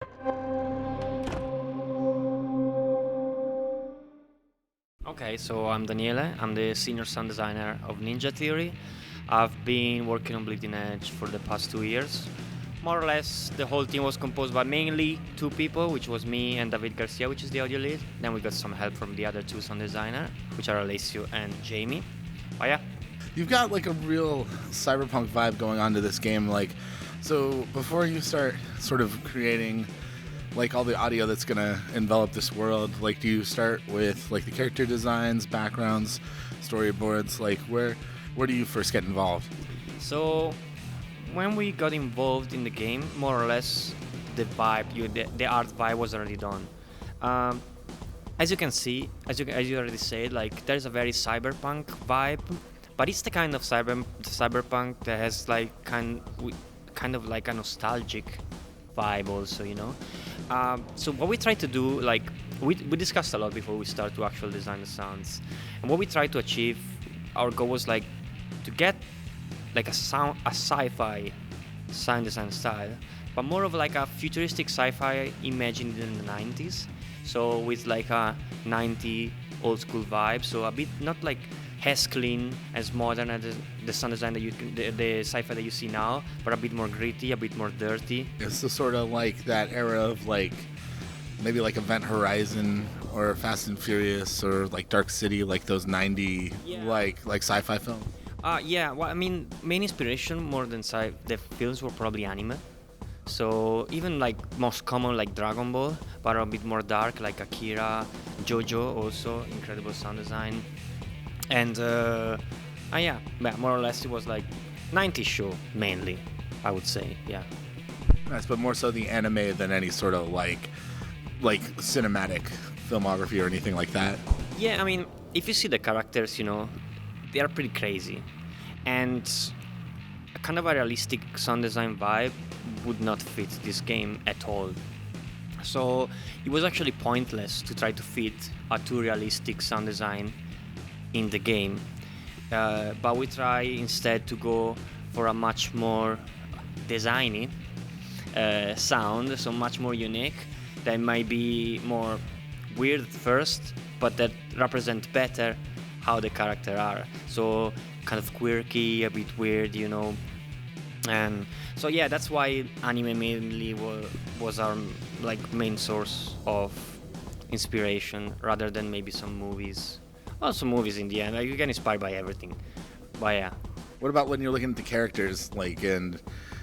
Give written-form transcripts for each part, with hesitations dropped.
Okay, so I'm Daniele. I'm the senior sound designer of Ninja Theory. I've been working on Bleeding Edge for the past 2 years. More or less, the whole team was composed by mainly two people, which was me and David Garcia, which is the audio lead. Then we got some help from the other two sound designers, which are Alessio and Jamie. Oh yeah. You've got like a real cyberpunk vibe going on to this game. Like, so before you start sort of creating like all the audio that's gonna envelop this world, like, do you start with like the character designs, backgrounds, storyboards? Like, where do you first get involved? So when we got involved in the game, more or less, the vibe, the art vibe was already done. Um, as you can see, as you already said, like there's a very cyberpunk vibe, but it's the kind of cyberpunk that has like kind of like a nostalgic vibe also, you know. So what we try to do, like we discussed a lot before we start to actually design the sounds, and what we try to achieve, our goal was like to get like a sci-fi sound design style, but more of like a futuristic sci-fi imagined in the 90s. So with like a 90 old school vibe, so a bit not like as clean as modern as the sound design that the sci-fi that you see now, but a bit more gritty, a bit more dirty. It's the sort of like that era of like maybe like Event Horizon or Fast and Furious or like Dark City, like those 90 Yeah. like sci-fi films. Yeah, well, I mean, main inspiration more than the films were probably anime. So even like most common like Dragon Ball, but a bit more dark like Akira, JoJo also incredible sound design, and yeah, more or less it was like 90s show mainly, I would say, yeah. Nice, but more so the anime than any sort of like cinematic filmography or anything like that. Yeah, I mean, if you see the characters, you know, they are pretty crazy, and a kind of a realistic sound design vibe would not fit this game at all. So it was actually pointless to try to fit a too realistic sound design in the game. But we try instead to go for a much more designy sound, so much more unique, that might be more weird at first, but that represent better how the character are. So kind of quirky, a bit weird, you know. And so yeah, that's why anime mainly was our like main source of inspiration, rather than maybe some movies. Also movies in the end, like you get inspired by everything. But yeah. What about when you're looking at the characters, like, and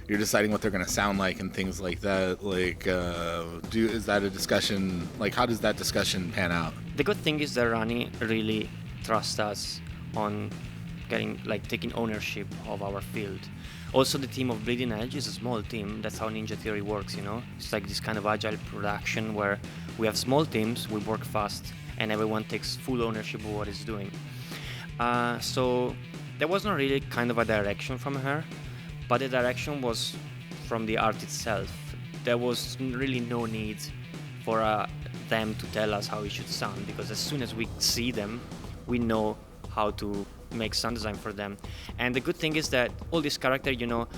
you're deciding what they're going to sound like and things like that? Like, is that a discussion? Like, how does that discussion pan out? The good thing is that Rani really trusts us on taking ownership of our field. Also, the team of Bleeding Edge is a small team. That's how Ninja Theory works, you know. It's like this kind of agile production where we have small teams, we work fast, and everyone takes full ownership of what it's doing. So there was not really kind of a direction from her, but the direction was from the art itself. There was really no need for them to tell us how it should sound, because as soon as we see them, we know how to make sound design for them. And the good thing is that all these characters, you know,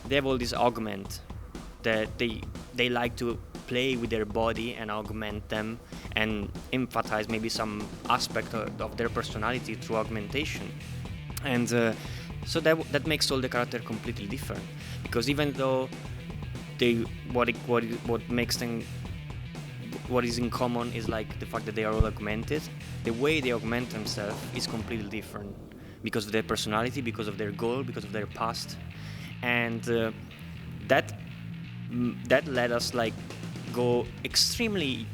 they have all these augment that they like to play with their body and augment them and emphasize maybe some aspect of their personality through augmentation. And so that makes all the character completely different, because even though what makes them, what is in common is like the fact that they are all augmented, the way they augment themselves is completely different because of their personality, because of their goal, because of their past. And that let us like go extremely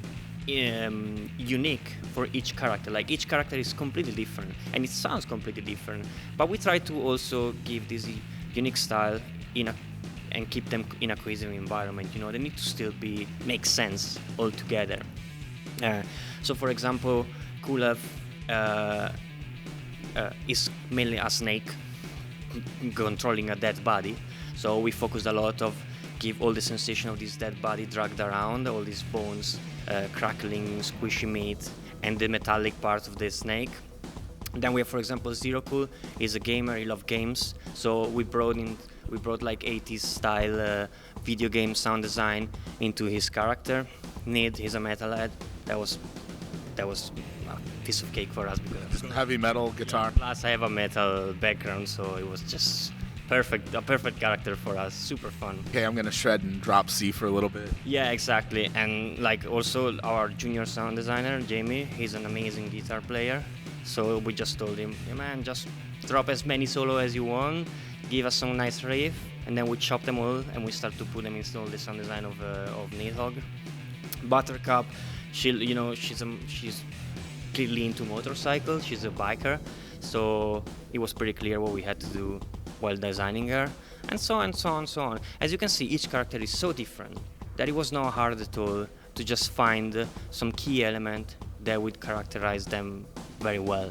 unique for each character. Like each character is completely different and it sounds completely different, but we try to also give this unique style and keep them in a cohesive environment. You know, they need to still make sense all together. So for example, Kulev is mainly a snake controlling a dead body, so we focused a lot of give all the sensation of this dead body dragged around, all these bones, crackling, squishy meat, and the metallic part of the snake. Then we have, for example, Zero Cool. He's a gamer, he loves games, so we brought like 80s style video game sound design into his character. Ned, he's a metalhead. That was a piece of cake for us because Heavy metal guitar. plus I have a metal background, so it was just a perfect character for us. Super fun. Okay, I'm gonna shred and drop C for a little bit. Yeah, exactly. And like also our junior sound designer, Jamie, he's an amazing guitar player. So we just told him, hey man, just drop as many solo as you want, give us some nice riff, and then we chop them all and we start to put them into all the sound design of Nidhogg. Buttercup, she's clearly into motorcycles. She's a biker, so it was pretty clear what we had to do while designing her, and so on, so on, so on. As you can see, each character is so different that it was not hard at all to just find some key element that would characterize them very well.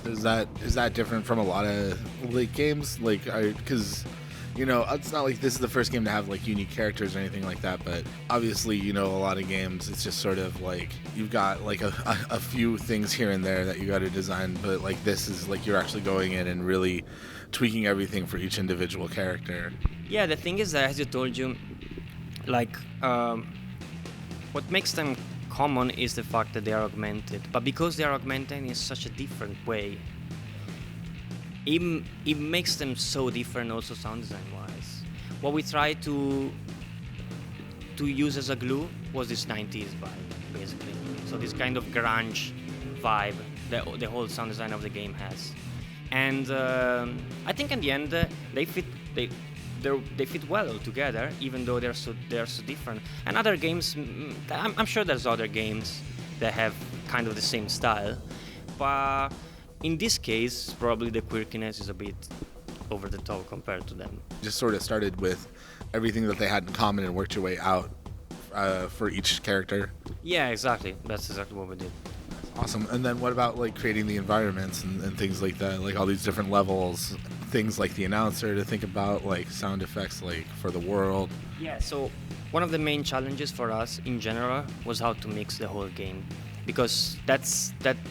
Is that different from a lot of like games? Like, because it's not like this is the first game to have like unique characters or anything like that. But obviously, a lot of games it's just sort of like you've got like a few things here and there that you got to design. But like this is like you're actually going in and really tweaking everything for each individual character. Yeah, the thing is that, as you told you, like what makes them common is the fact that they are augmented. But because they are augmented in such a different way, it makes them so different also sound design wise. What we tried to use as a glue was this 90s vibe, basically. So this kind of grunge vibe that the whole sound design of the game has. And I think in the end they fit well together, even though they're so different. And other games, I'm sure there's other games that have kind of the same style, but in this case, probably the quirkiness is a bit over the top compared to them. Just sort of started with everything that they had in common and worked your way out for each character. Yeah, exactly. That's exactly what we did. Awesome. And then what about like creating the environments and things like that, like all these different levels, things like the announcer to think about, like sound effects like for the world? Yeah, so one of the main challenges for us in general was how to mix the whole game, because that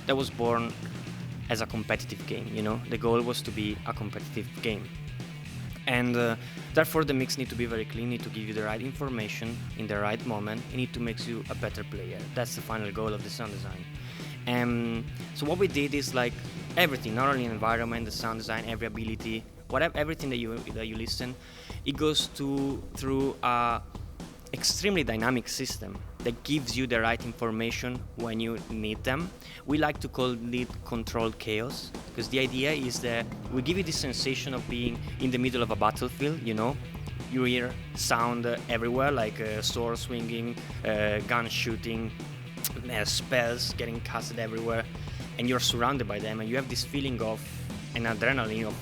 was born as a competitive game, The goal was to be a competitive game. And therefore the mix need to be very clean, need to give you the right information in the right moment, it need to make you a better player. That's the final goal of the sound design. So what we did is like everything, not only environment, the sound design, every ability, whatever, everything that you listen, it goes through a extremely dynamic system that gives you the right information when you need them. We like to call it controlled chaos, because the idea is that we give you the sensation of being in the middle of a battlefield. You hear sound everywhere, like sword swinging, gun shooting, spells getting casted everywhere, and you're surrounded by them, and you have this feeling of an adrenaline of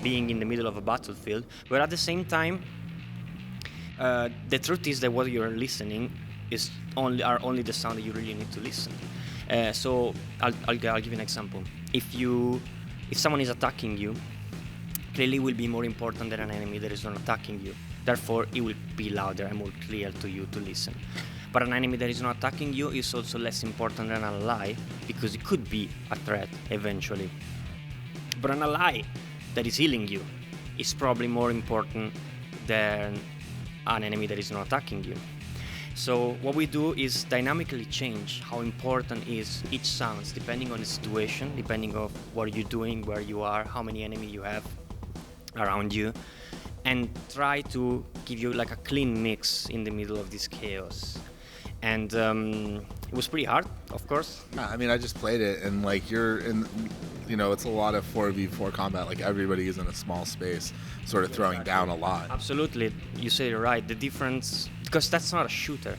being in the middle of a battlefield, but at the same time the truth is that what you're listening are only the sound that you really need to listen. So I'll give you an example. If someone is attacking you, clearly it will be more important than an enemy that is not attacking you. Therefore, it will be louder and more clear to you to listen. But an enemy that is not attacking you is also less important than an ally, because it could be a threat eventually. But an ally that is healing you is probably more important than an enemy that is not attacking you. So what we do is dynamically change how important is each sound depending on the situation, depending on what you're doing, where you are, how many enemies you have around you, and try to give you like a clean mix in the middle of this chaos. And it was pretty hard, of course. Yeah, I mean, I just played it, and like you're in, it's a lot of 4v4 combat. Like everybody is in a small space, sort of throwing down a lot. Absolutely, you say it right. The difference, because that's not a shooter.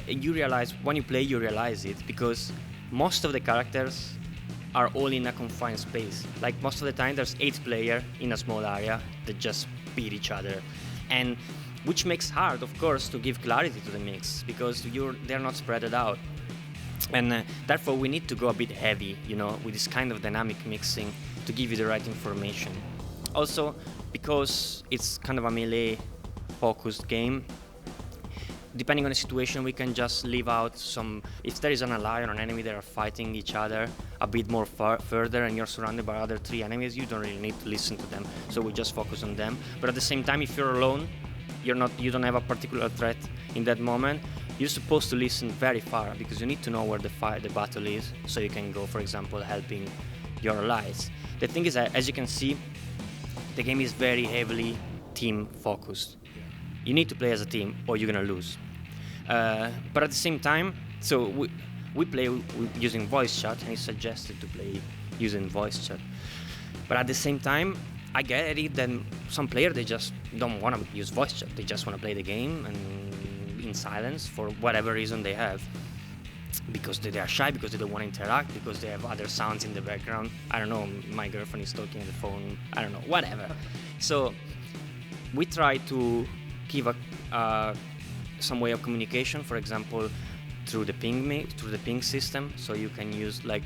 You realize when you play, you realize it, because most of the characters are all in a confined space. Like most of the time, there's 8 players in a small area that just beat each other, and which makes hard, of course, to give clarity to the mix, because they're not spread out. And therefore we need to go a bit heavy, with this kind of dynamic mixing to give you the right information. Also, because it's kind of a melee focused game, depending on the situation, we can just leave out some, if there is an ally or an enemy that are fighting each other a bit more further and you're surrounded by other 3 enemies, you don't really need to listen to them, so we just focus on them. But at the same time, if you're alone, you don't have a particular threat in that moment, you're supposed to listen very far because you need to know where the battle is, so you can go, for example, helping your allies. The thing is that, as you can see, the game is very heavily team focused. You need to play as a team or you're gonna lose. But at the same time, so we play using voice chat, and it's suggested to play using voice chat. But at the same time, I get it that some players, they just don't want to use voice chat. They just want to play the game and in silence for whatever reason they have. Because they are shy, because they don't want to interact, because they have other sounds in the background. I don't know, my girlfriend is talking on the phone, I don't know, whatever. So we try to give some way of communication, for example, through the ping system. So you can use, like,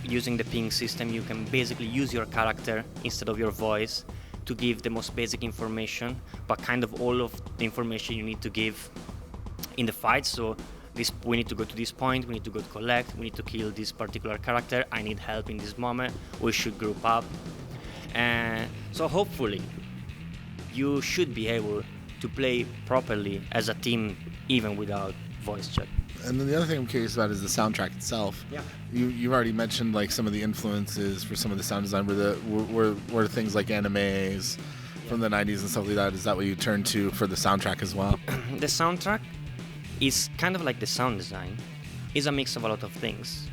using the ping system, you can basically use your character instead of your voice to give the most basic information, but kind of all of the information you need to give in the fight. So we need to go to this point, we need to go to collect, we need to kill this particular character, I need help in this moment, we should group up. And so hopefully you should be able to play properly as a team even without voice chat. And then the other thing I'm curious about is the soundtrack itself. Yeah. You've already mentioned like some of the influences for some of the sound design. Were things like animes from the 90s and stuff like that? Is that what you turned to for the soundtrack as well? The soundtrack is kind of like the sound design. It's a mix of a lot of things.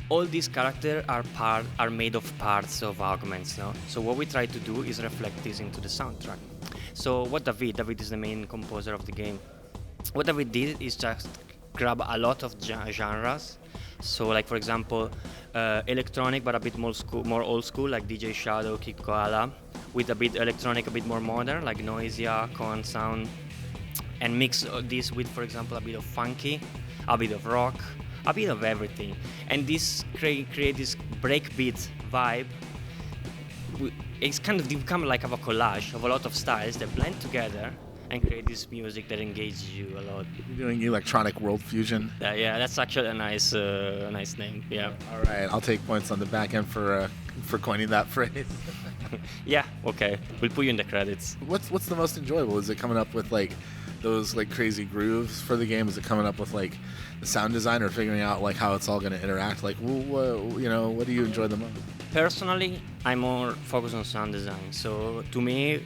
All these characters are made of parts of augments, no? So what we try to do is reflect this into the soundtrack. So what David is the main composer of the game. What David did is just grab a lot of genres. So, like, for example, electronic but a bit more old school, like DJ Shadow, Kid Koala, with a bit electronic, a bit more modern, like Noisia, Koan Sound, and mix this with, for example, a bit of funky, a bit of rock, a bit of everything. And this create this breakbeat vibe. It's kind of become like a collage of a lot of styles that blend together and create this music that engages you a lot. You're doing electronic world fusion. Yeah, that's actually a nice name. Yeah. All right, I'll take points on the back end for coining that phrase. Yeah. Okay. We'll put you in the credits. What's the most enjoyable? Is it coming up with like those like crazy grooves for the game? Is it coming up with like the sound design, or figuring out like how it's all going to interact? Like, what do you enjoy the most? Personally, I'm more focused on sound design. So to me,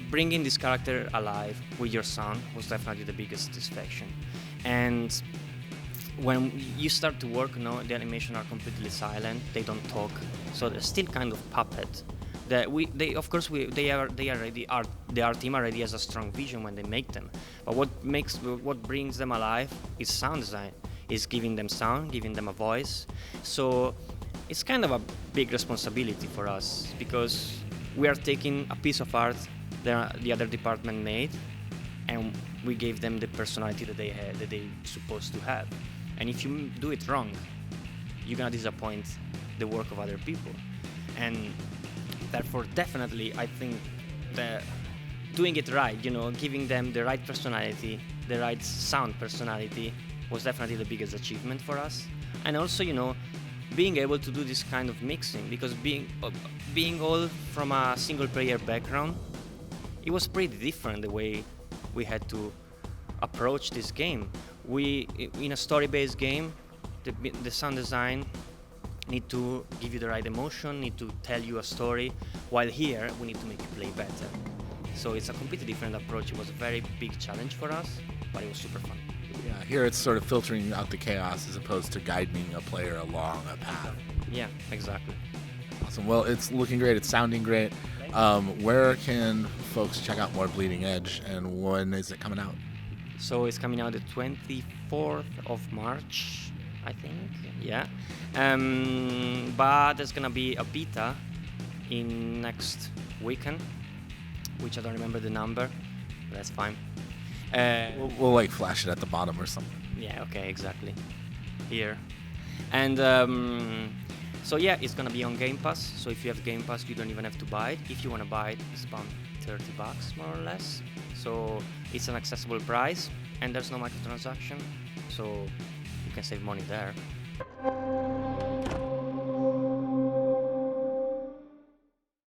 bringing this character alive with your sound was definitely the biggest satisfaction. And when you start to work, the animation are completely silent. They don't talk, so they're still kind of puppet. Our team already has a strong vision when they make them. But what brings them alive is sound design. Is giving them sound, giving them a voice. So it's kind of a big responsibility for us, because we are taking a piece of art the other department made, and we gave them the personality that they had, that they're supposed to have. And if you do it wrong, you're gonna disappoint the work of other people. And therefore, definitely, I think that doing it right, giving them the right personality, the right sound personality, was definitely the biggest achievement for us. And also, being able to do this kind of mixing, because being all from a single player background, it was pretty different the way we had to approach this game. In a story-based game, the sound design need to give you the right emotion, need to tell you a story, while here we need to make you play better. So it's a completely different approach. It was a very big challenge for us, but it was super fun. Yeah, here it's sort of filtering out the chaos as opposed to guiding a player along a path. Yeah, exactly. Awesome. Well, it's looking great. It's sounding great. Where can folks check out more Bleeding Edge, and when is it coming out? So it's coming out the 24th of March, I think. Yeah. But there's gonna be a beta in next weekend, which I don't remember the number. But that's fine. We'll like flash it at the bottom or something. Yeah. Okay. Exactly. Here. And so yeah, it's gonna be on Game Pass. So if you have Game Pass, you don't even have to buy it. If you wanna buy it, it's about $30 more or less. So it's an accessible price, and there's no microtransaction, so you can save money there.